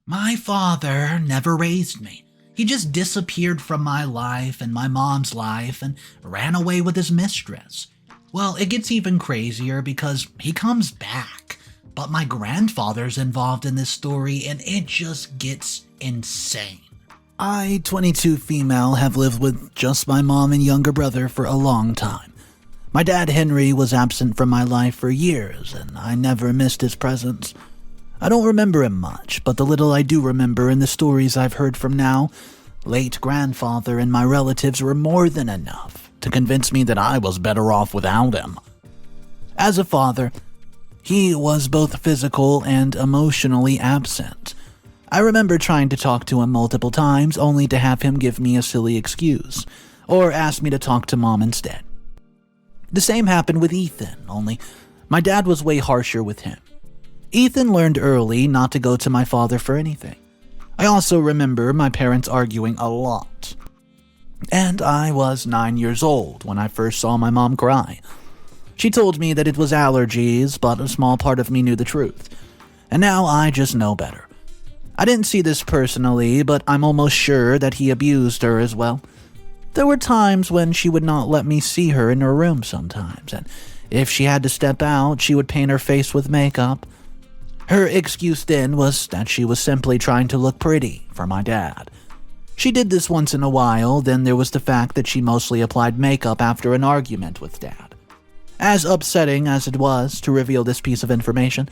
My father never raised me. He just disappeared from my life and my mom's life and ran away with his mistress. Well, it gets even crazier because he comes back, but my grandfather's involved in this story and it just gets insane. I, 22 female, have lived with just my mom and younger brother for a long time. My dad, Henry, was absent from my life for years, and I never missed his presence. I don't remember him much, but the little I do remember and the stories I've heard from now, late grandfather and my relatives were more than enough to convince me that I was better off without him. As a father, he was both physical and emotionally absent. I remember trying to talk to him multiple times only to have him give me a silly excuse, or ask me to talk to mom instead. The same happened with Ethan, only my dad was way harsher with him. Ethan learned early not to go to my father for anything. I also remember my parents arguing a lot. And I was 9 years old when I first saw my mom cry. She told me that it was allergies, but a small part of me knew the truth. And now I just know better. I didn't see this personally, but I'm almost sure that he abused her as well. There were times when she would not let me see her in her room sometimes, and if she had to step out, she would paint her face with makeup. Her excuse then was that she was simply trying to look pretty for my dad. She did this once in a while, then there was the fact that she mostly applied makeup after an argument with Dad. As upsetting as it was to reveal this piece of information,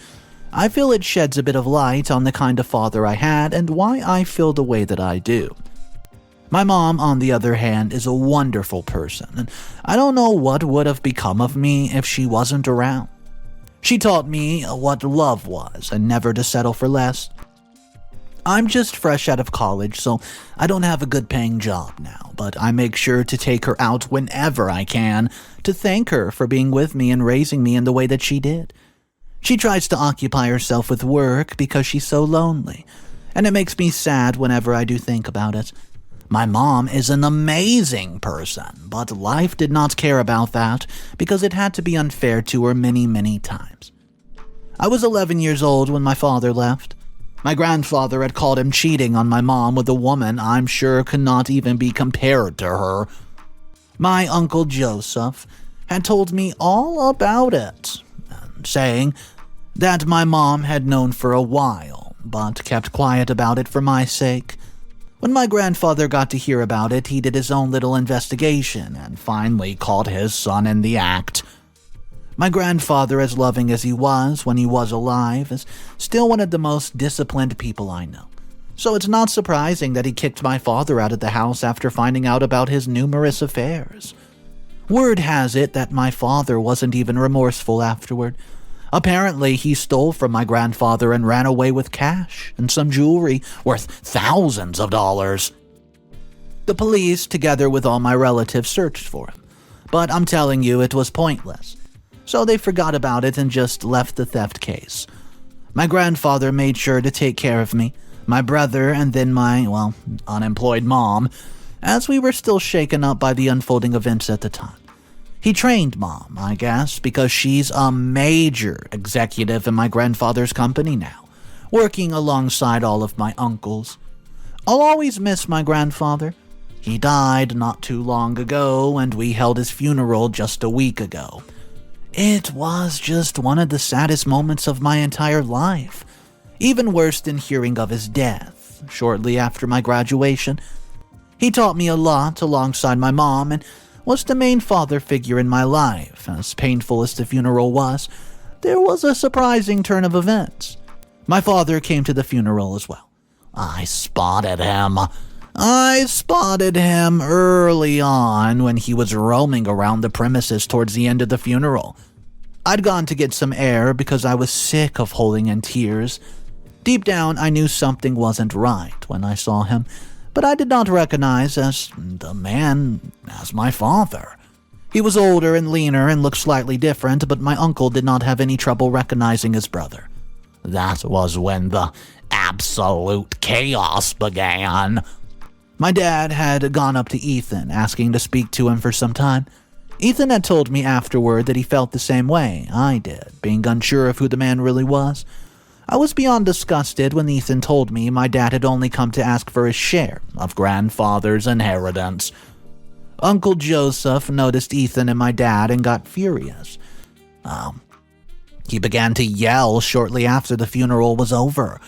I feel it sheds a bit of light on the kind of father I had and why I feel the way that I do. My mom, on the other hand, is a wonderful person, and I don't know what would have become of me if she wasn't around. She taught me what love was and never to settle for less. I'm just fresh out of college, so I don't have a good paying job now, but I make sure to take her out whenever I can to thank her for being with me and raising me in the way that she did. She tries to occupy herself with work because she's so lonely, and it makes me sad whenever I do think about it. My mom is an amazing person, but life did not care about that because it had to be unfair to her many, many times. I was 11 years old when my father left. My grandfather had called him cheating on my mom with a woman I'm sure could not even be compared to her. My Uncle Joseph had told me all about it, saying that my mom had known for a while, but kept quiet about it for my sake. When my grandfather got to hear about it, he did his own little investigation and finally caught his son in the act. My grandfather, as loving as he was when he was alive, is still one of the most disciplined people I know. So it's not surprising that he kicked my father out of the house after finding out about his numerous affairs. Word has it that my father wasn't even remorseful afterward. Apparently, he stole from my grandfather and ran away with cash and some jewelry worth thousands of dollars. The police, together with all my relatives, searched for him, but I'm telling you, it was pointless. So they forgot about it and just left the theft case. My grandfather made sure to take care of me, my brother, and then my, unemployed mom, as we were still shaken up by the unfolding events at the time. He trained Mom, I guess, because she's a major executive in my grandfather's company now, working alongside all of my uncles. I'll always miss my grandfather. He died not too long ago, and we held his funeral just a week ago. It was just one of the saddest moments of my entire life, even worse than hearing of his death shortly after my graduation. He taught me a lot alongside my mom and was the main father figure in my life. As painful as the funeral was, there was a surprising turn of events. My father came to the funeral as well. I spotted him early on when he was roaming around the premises towards the end of the funeral. I'd gone to get some air because I was sick of holding in tears. Deep down, I knew something wasn't right when I saw him, but I did not recognize the man as my father. He was older and leaner and looked slightly different, but my uncle did not have any trouble recognizing his brother. That was when the absolute chaos began. My dad had gone up to Ethan, asking to speak to him for some time. Ethan had told me afterward that he felt the same way I did, being unsure of who the man really was. I was beyond disgusted when Ethan told me my dad had only come to ask for his share of grandfather's inheritance. Uncle Joseph noticed Ethan and my dad and got furious. He began to yell shortly after the funeral was over,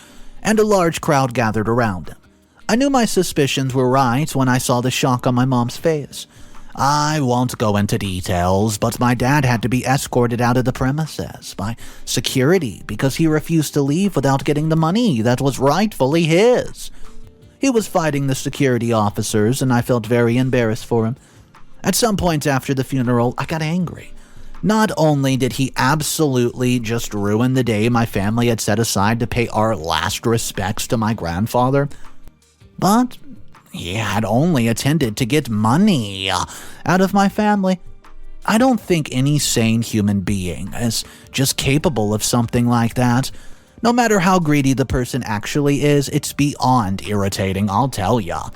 and a large crowd gathered around him. I knew my suspicions were right when I saw the shock on my mom's face. I won't go into details, but my dad had to be escorted out of the premises by security because he refused to leave without getting the money that was rightfully his. He was fighting the security officers, and I felt very embarrassed for him. At some point after the funeral, I got angry. Not only did he absolutely just ruin the day my family had set aside to pay our last respects to my grandfather, but he had only attended to get money out of my family. I don't think any sane human being is just capable of something like that. No matter how greedy the person actually is, it's beyond irritating, I'll tell ya.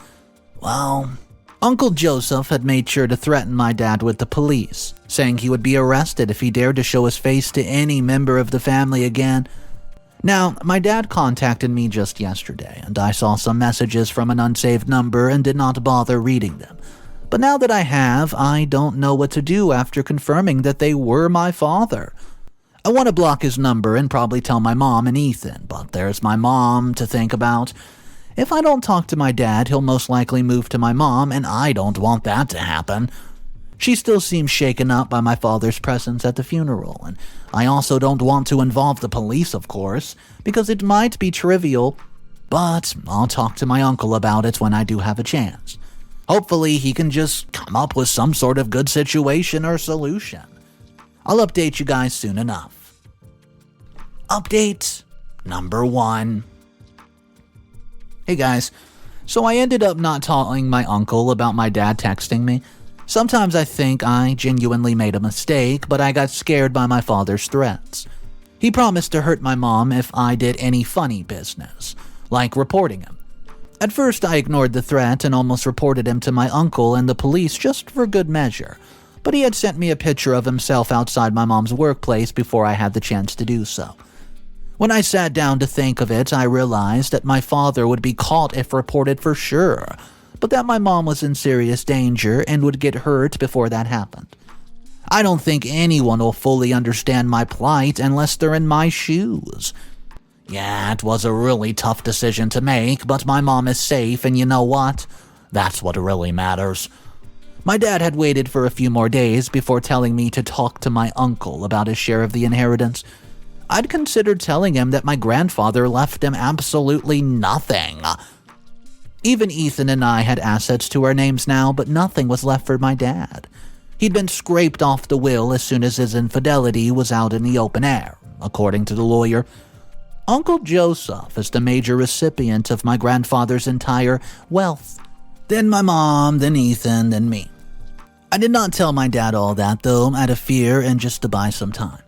Well, Uncle Joseph had made sure to threaten my dad with the police, saying he would be arrested if he dared to show his face to any member of the family again. Now, my dad contacted me just yesterday, and I saw some messages from an unsaved number and did not bother reading them. But now that I have, I don't know what to do after confirming that they were my father. I want to block his number and probably tell my mom and Ethan, but there's my mom to think about. If I don't talk to my dad, he'll most likely move to my mom, and I don't want that to happen. She still seems shaken up by my father's presence at the funeral, and I also don't want to involve the police, of course, because it might be trivial, but I'll talk to my uncle about it when I do have a chance. Hopefully he can just come up with some sort of good situation or solution. I'll update you guys soon enough. Update number 1. Hey guys, so I ended up not telling my uncle about my dad texting me. Sometimes I think I genuinely made a mistake, but I got scared by my father's threats. He promised to hurt my mom if I did any funny business, like reporting him. At first I ignored the threat and almost reported him to my uncle and the police just for good measure, but he had sent me a picture of himself outside my mom's workplace before I had the chance to do so. When I sat down to think of it, I realized that my father would be caught if reported for sure, but that my mom was in serious danger and would get hurt before that happened. I don't think anyone will fully understand my plight unless they're in my shoes. Yeah, it was a really tough decision to make, but my mom is safe, and you know what? That's what really matters. My dad had waited for a few more days before telling me to talk to my uncle about his share of the inheritance. I'd considered telling him that my grandfather left him absolutely nothing. Even Ethan and I had assets to our names now, but nothing was left for my dad. He'd been scraped off the will as soon as his infidelity was out in the open air, according to the lawyer. Uncle Joseph is the major recipient of my grandfather's entire wealth. Then my mom, then Ethan, then me. I did not tell my dad all that, though, out of fear and just to buy some time.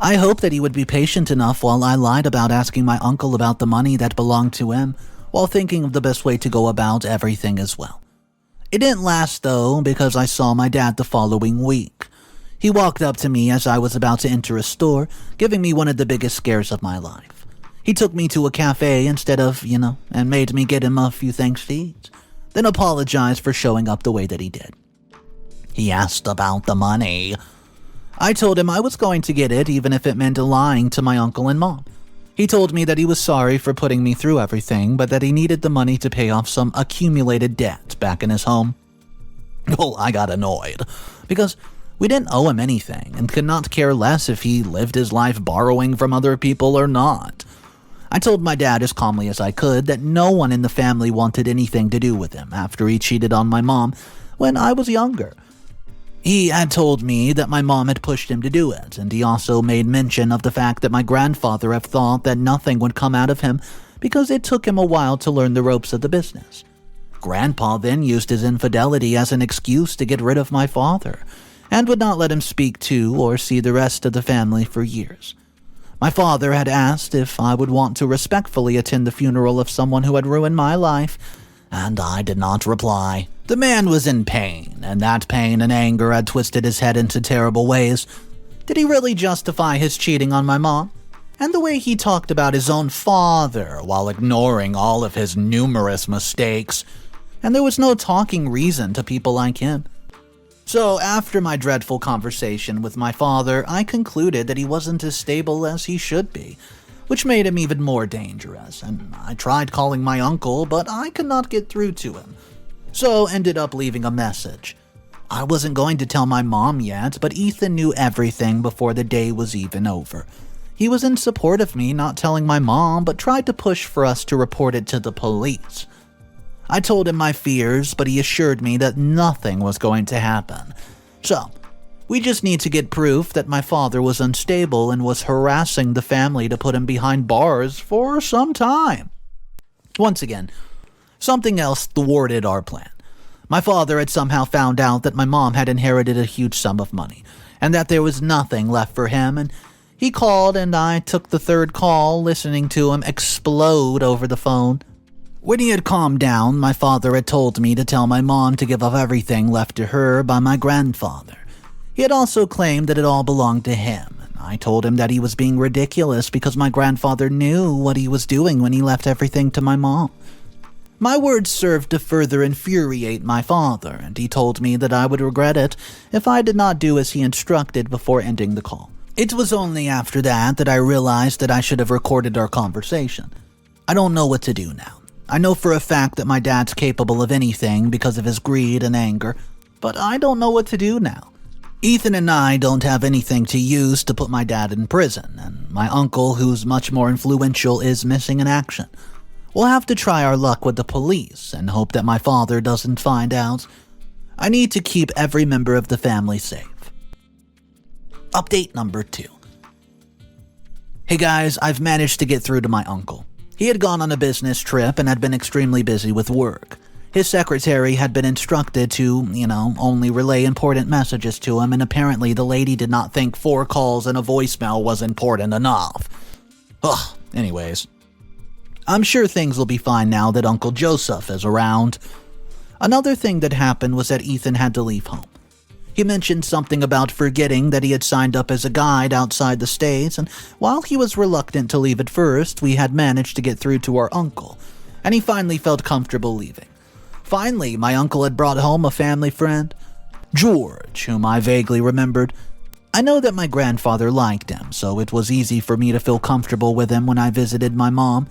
I hoped that he would be patient enough while I lied about asking my uncle about the money that belonged to him, while thinking of the best way to go about everything as well. It didn't last, though, because I saw my dad the following week. He walked up to me as I was about to enter a store, giving me one of the biggest scares of my life. He took me to a cafe instead of, and made me get him a few things to eat, then apologized for showing up the way that he did. He asked about the money. I told him I was going to get it, even if it meant lying to my uncle and mom. He told me that he was sorry for putting me through everything, but that he needed the money to pay off some accumulated debt back in his home. Well, I got annoyed, because we didn't owe him anything and could not care less if he lived his life borrowing from other people or not. I told my dad as calmly as I could that no one in the family wanted anything to do with him after he cheated on my mom when I was younger. He had told me that my mom had pushed him to do it, and he also made mention of the fact that my grandfather had thought that nothing would come out of him because it took him a while to learn the ropes of the business. Grandpa then used his infidelity as an excuse to get rid of my father, and would not let him speak to or see the rest of the family for years. My father had asked if I would want to respectfully attend the funeral of someone who had ruined my life, and I did not reply. The man was in pain, and that pain and anger had twisted his head into terrible ways. Did he really justify his cheating on my mom? And the way he talked about his own father while ignoring all of his numerous mistakes. And there was no talking reason to people like him. So after my dreadful conversation with my father, I concluded that he wasn't as stable as he should be, which made him even more dangerous, and I tried calling my uncle, but I could not get through to him, so ended up leaving a message. I wasn't going to tell my mom yet, but Ethan knew everything before the day was even over. He was in support of me not telling my mom, but tried to push for us to report it to the police. I told him my fears, but he assured me that nothing was going to happen. So, we just need to get proof that my father was unstable and was harassing the family to put him behind bars for some time. Once again, something else thwarted our plan. My father had somehow found out that my mom had inherited a huge sum of money, and that there was nothing left for him, and he called and I took the third call, listening to him explode over the phone. When he had calmed down, my father had told me to tell my mom to give up everything left to her by my grandfather. He had also claimed that it all belonged to him, and I told him that he was being ridiculous because my grandfather knew what he was doing when he left everything to my mom. My words served to further infuriate my father, and he told me that I would regret it if I did not do as he instructed before ending the call. It was only after that I realized that I should have recorded our conversation. I don't know what to do now. I know for a fact that my dad's capable of anything because of his greed and anger, but I don't know what to do now. Ethan and I don't have anything to use to put my dad in prison, and my uncle, who's much more influential, is missing in action. We'll have to try our luck with the police and hope that my father doesn't find out. I need to keep every member of the family safe. Update number 2. Hey guys, I've managed to get through to my uncle. He had gone on a business trip and had been extremely busy with work. His secretary had been instructed to, only relay important messages to him, and apparently the lady did not think 4 calls and a voicemail was important enough. Anyways. I'm sure things will be fine now that Uncle Joseph is around. Another thing that happened was that Ethan had to leave home. He mentioned something about forgetting that he had signed up as a guide outside the States, and while he was reluctant to leave at first, we had managed to get through to our uncle, and he finally felt comfortable leaving. Finally, my uncle had brought home a family friend, George, whom I vaguely remembered. I know that my grandfather liked him, so it was easy for me to feel comfortable with him when I visited my mom.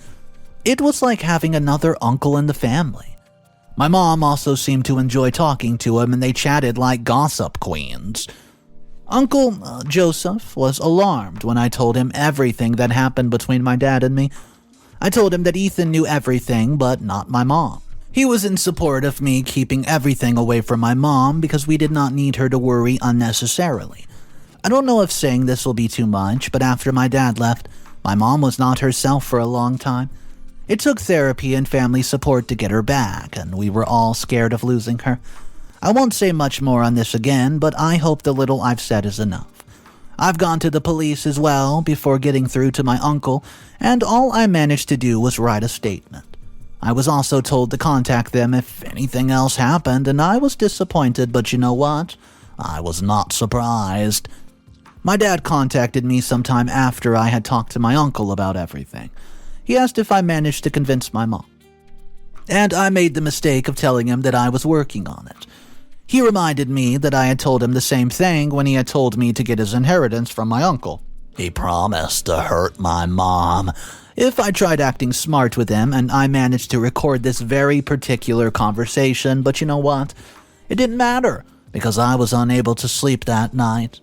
It was like having another uncle in the family. My mom also seemed to enjoy talking to him, and they chatted like gossip queens. Uncle Joseph was alarmed when I told him everything that happened between my dad and me. I told him that Ethan knew everything, but not my mom. He was in support of me keeping everything away from my mom because we did not need her to worry unnecessarily. I don't know if saying this will be too much, but after my dad left, my mom was not herself for a long time. It took therapy and family support to get her back, and we were all scared of losing her. I won't say much more on this again, but I hope the little I've said is enough. I've gone to the police as well before getting through to my uncle, and all I managed to do was write a statement. I was also told to contact them if anything else happened, and I was disappointed, but you know what? I was not surprised. My dad contacted me sometime after I had talked to my uncle about everything. He asked if I managed to convince my mom. And I made the mistake of telling him that I was working on it. He reminded me that I had told him the same thing when he had told me to get his inheritance from my uncle. He promised to hurt my mom if I tried acting smart with him, and I managed to record this very particular conversation, but you know what? It didn't matter, because I was unable to sleep that night.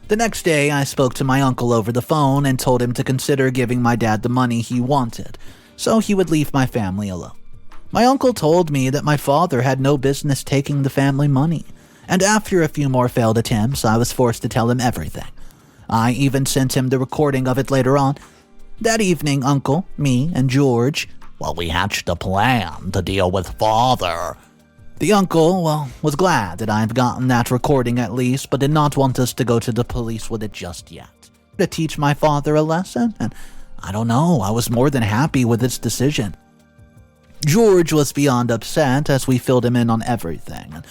The next day, I spoke to my uncle over the phone and told him to consider giving my dad the money he wanted, so he would leave my family alone. My uncle told me that my father had no business taking the family money, and after a few more failed attempts, I was forced to tell him everything. I even sent him the recording of it later on. That evening, Uncle, me, and George, we hatched a plan to deal with Father. The uncle, was glad that I had gotten that recording at least, but did not want us to go to the police with it just yet. To teach my father a lesson, and I don't know, I was more than happy with its decision. George was beyond upset as we filled him in on everything, and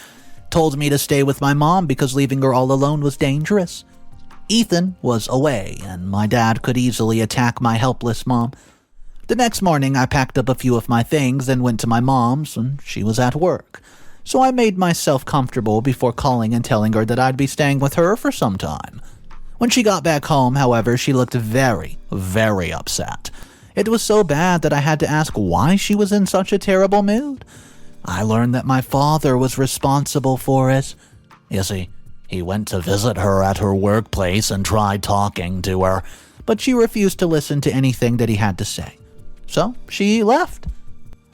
told me to stay with my mom because leaving her all alone was dangerous. Ethan was away, and my dad could easily attack my helpless mom. The next morning, I packed up a few of my things and went to my mom's, and she was at work. So I made myself comfortable before calling and telling her that I'd be staying with her for some time. When she got back home, however, she looked very, very upset. It was so bad that I had to ask why she was in such a terrible mood. I learned that my father was responsible for it. You see, he went to visit her at her workplace and tried talking to her, but she refused to listen to anything that he had to say. So she left.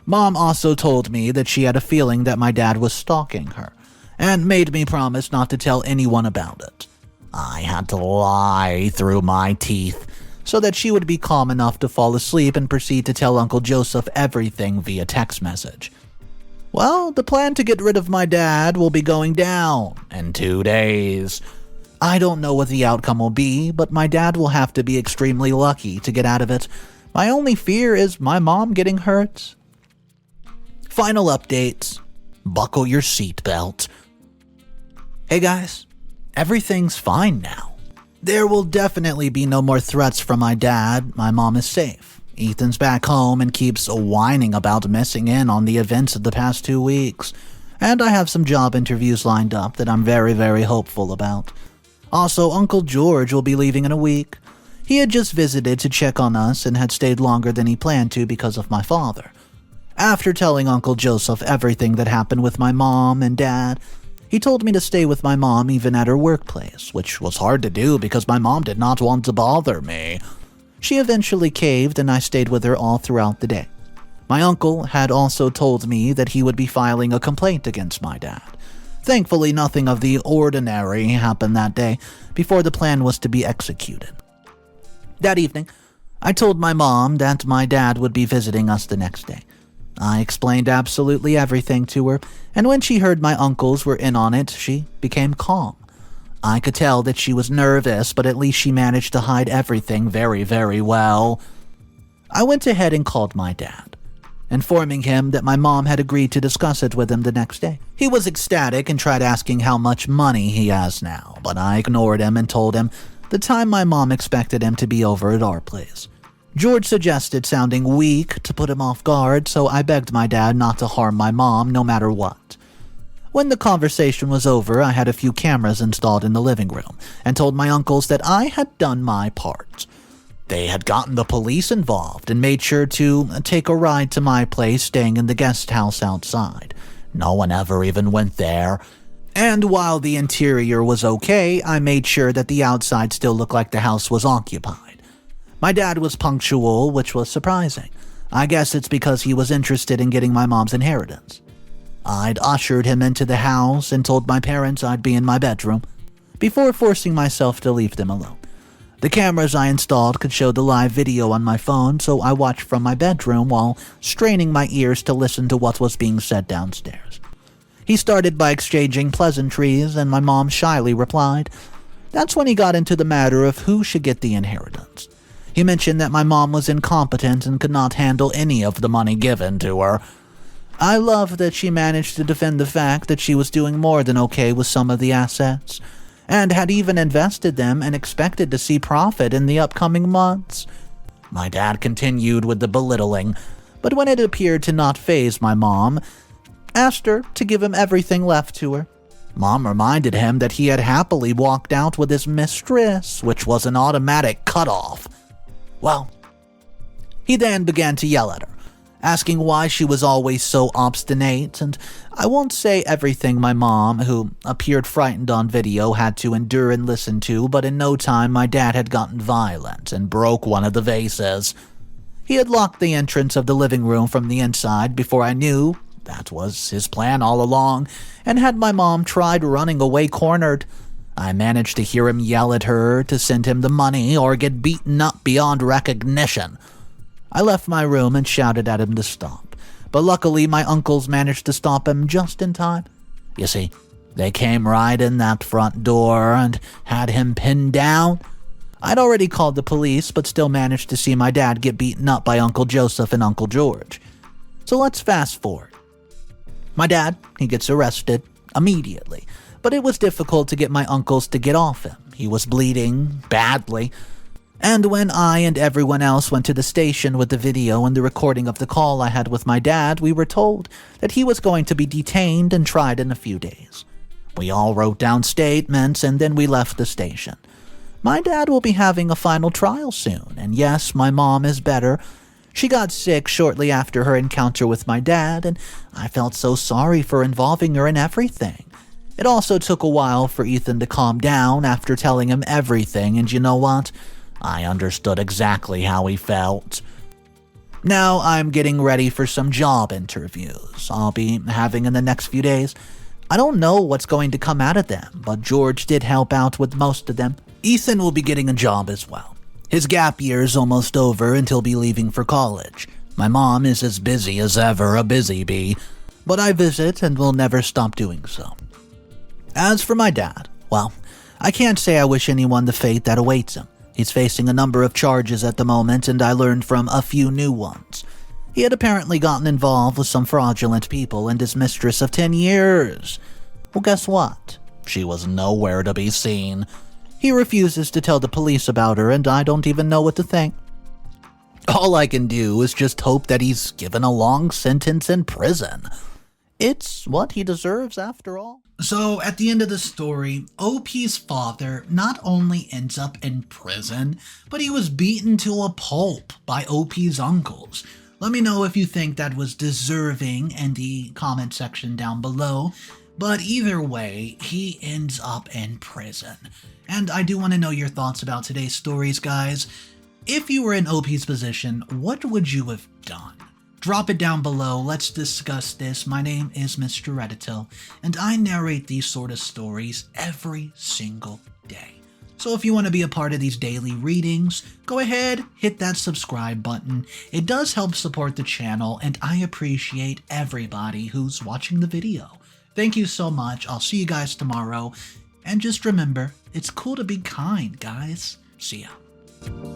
Mom also told me that she had a feeling that my dad was stalking her, and made me promise not to tell anyone about it. I had to lie through my teeth so that she would be calm enough to fall asleep and proceed to tell Uncle Joseph everything via text message. Well, the plan to get rid of my dad will be going down in 2 days. I don't know what the outcome will be, but my dad will have to be extremely lucky to get out of it. My only fear is my mom getting hurt. Final updates. Buckle your seatbelt. Hey guys, everything's fine now. There will definitely be no more threats from my dad. My mom is safe. Ethan's back home and keeps whining about missing in on the events of the past 2 weeks. And I have some job interviews lined up that I'm very, very hopeful about. Also, Uncle George will be leaving in a week. He had just visited to check on us and had stayed longer than he planned to because of my father. After telling Uncle Joseph everything that happened with my mom and dad, he told me to stay with my mom even at her workplace, which was hard to do because my mom did not want to bother me. She eventually caved and I stayed with her all throughout the day. My uncle had also told me that he would be filing a complaint against my dad. Thankfully, nothing of the ordinary happened that day before the plan was to be executed. That evening, I told my mom that my dad would be visiting us the next day. I explained absolutely everything to her, and when she heard my uncles were in on it, she became calm. I could tell that she was nervous, but at least she managed to hide everything very, very well. I went ahead and called my dad, informing him that my mom had agreed to discuss it with him the next day. He was ecstatic and tried asking how much money he has now, but I ignored him and told him the time my mom expected him to be over at our place. George suggested sounding weak to put him off guard, so I begged my dad not to harm my mom no matter what. When the conversation was over, I had a few cameras installed in the living room and told my uncles that I had done my part. They had gotten the police involved and made sure to take a ride to my place, staying in the guest house outside. No one ever even went there. And while the interior was okay, I made sure that the outside still looked like the house was occupied. My dad was punctual, which was surprising. I guess it's because he was interested in getting my mom's inheritance. I'd ushered him into the house and told my parents I'd be in my bedroom, before forcing myself to leave them alone. The cameras I installed could show the live video on my phone, so I watched from my bedroom while straining my ears to listen to what was being said downstairs. He started by exchanging pleasantries, and my mom shyly replied. That's when he got into the matter of who should get the inheritance. He mentioned that my mom was incompetent and could not handle any of the money given to her. I love that she managed to defend the fact that she was doing more than okay with some of the assets, and had even invested them and expected to see profit in the upcoming months. My dad continued with the belittling, but when it appeared to not faze my mom, asked her to give him everything left to her. Mom reminded him that he had happily walked out with his mistress, which was an automatic cutoff. Well, he then began to yell at her, asking why she was always so obstinate, and I won't say everything my mom, who appeared frightened on video, had to endure and listen to, but in no time my dad had gotten violent and broke one of the vases. He had locked the entrance of the living room from the inside before I knew that was his plan all along, and had my mom tried running away cornered, I managed to hear him yell at her to send him the money or get beaten up beyond recognition. I left my room and shouted at him to stop, but luckily my uncles managed to stop him just in time. You see, they came right in that front door and had him pinned down. I'd already called the police, but still managed to see my dad get beaten up by Uncle Joseph and Uncle George. So let's fast forward. My dad, he gets arrested immediately, but it was difficult to get my uncles to get off him. He was bleeding badly. And when I and everyone else went to the station with the video and the recording of the call I had with my dad, we were told that he was going to be detained and tried in a few days. We all wrote down statements and then we left the station. My dad will be having a final trial soon, and yes, my mom is better. She got sick shortly after her encounter with my dad, and I felt so sorry for involving her in everything. It also took a while for Ethan to calm down after telling him everything, and you know what? I understood exactly how he felt. Now I'm getting ready for some job interviews I'll be having in the next few days. I don't know what's going to come out of them, but George did help out with most of them. Ethan will be getting a job as well. His gap year is almost over and he'll be leaving for college. My mom is as busy as ever, a busy bee, but I visit and will never stop doing so. As for my dad, well, I can't say I wish anyone the fate that awaits him. He's facing a number of charges at the moment, and I learned from a few new ones. He had apparently gotten involved with some fraudulent people and his mistress of 10 years. Well, guess what? She was nowhere to be seen. He refuses to tell the police about her, and I don't even know what to think. All I can do is just hope that he's given a long sentence in prison. It's what he deserves after all. So, at the end of the story, OP's father not only ends up in prison, but he was beaten to a pulp by OP's uncles. Let me know if you think that was deserving in the comment section down below. But either way, he ends up in prison. And I do want to know your thoughts about today's stories, guys. If you were in OP's position, what would you have done? Drop it down below. Let's discuss this. My name is Mr. AITA, and I narrate these sort of stories every single day. So if you want to be a part of these daily readings, go ahead, hit that subscribe button. It does help support the channel, and I appreciate everybody who's watching the video. Thank you so much. I'll see you guys tomorrow. And just remember, it's cool to be kind, guys. See ya.